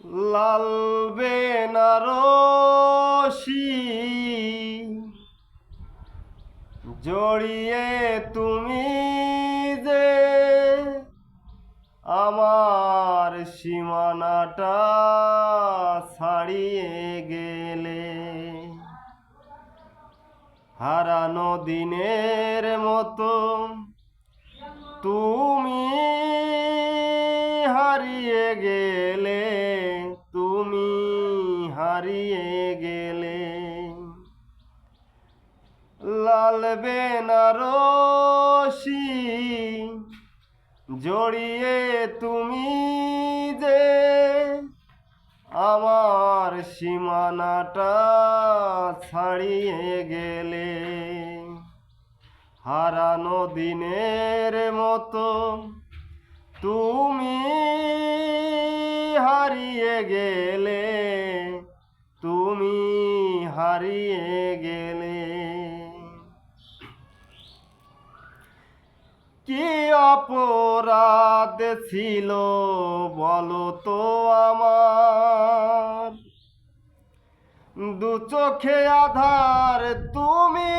লাল বেনারসি জড়িয়ে তুমি যে আমার সীমানাটা ছাড়িয়ে গেলে, হারানো দিনের মতো তুমি হারিয়ে গেলে, তুমি হারিয়ে গেলে। লাল বেনারসি জড়িয়ে তুমি যে আমার সীমানাটা ছাড়িয়ে গেলে, হারানো দিনের মতো তুমি হারিয়ে গেলে, তুমি হারিয়ে গেলে। কি অপরাধ ছিল বলো তো আমার, দু চোখে আধার তুমি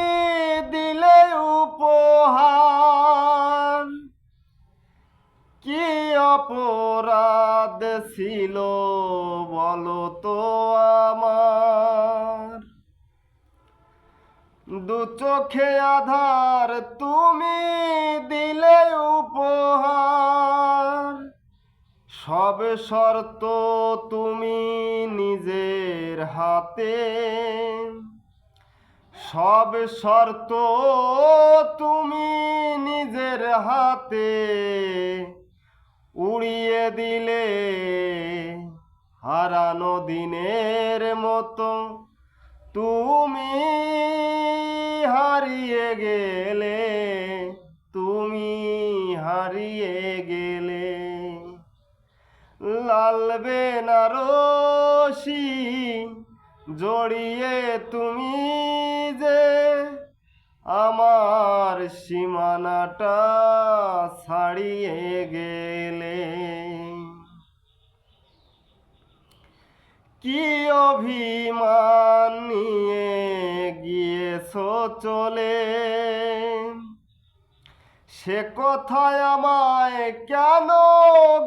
দিলে উপহার। কি অপরাধ ছিল বলো তো আমার, দু চোখে আধার তুমি দিলে উপহার। সব শর্ত তুমি নিজের হাতে, সব শর্ত তুমি নিজের হাতে উড়িয়ে দিলে, হারানো দিনের মতো তুমি হারিয়ে গেলে, তুমি হারিয়ে গেলে। লাল বেনারসি জড়িয়ে তুমি যে আমার সীমানাটা ছাড়িয়ে গেলে। কি অভিমান নিয়ে গিয়েছো চলে, সে কথায় আমায় কেন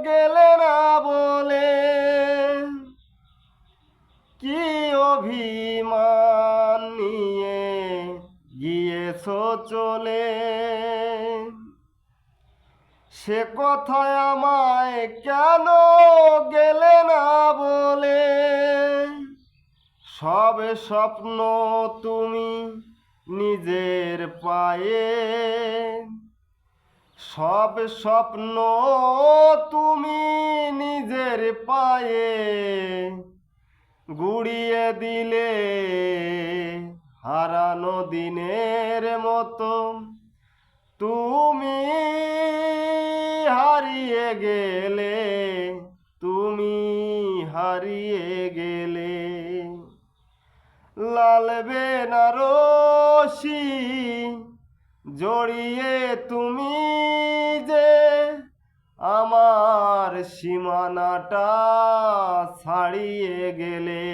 গেলে না বলে। কি অভিমান নিয়ে গিয়েছো চলে, সে কথায় আমায় কেন গেলে না বলে। সব স্বপ্ন তুমি নিজের পায়ে, সব স্বপ্ন তুমি নিজের পায়ে গুড়িয়ে দিলে, হারানো দিনের মতো তুমি হারিয়ে গেলে, তুমি হারিয়ে গেলে। লাল বেনারসি জড়িয়ে তুমি যে আমার সীমানাটা ছাড়িয়ে গেলে,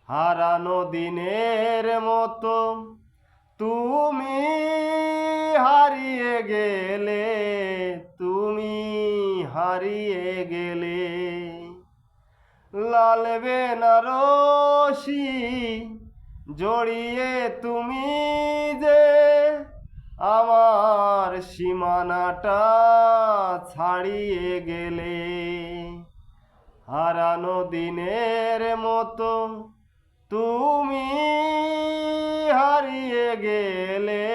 হারানো দিনের মতো তুমি হারিয়ে গেলে, তুমি হারিয়ে গেলে। লাল বেনারসি জড়িয়ে তুমি যে আমার সীমানাটা ছাড়িয়ে গেলে, হারানো দিনের মতো তুমি হারিয়ে গেলে,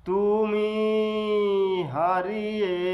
তুমি হারিয়ে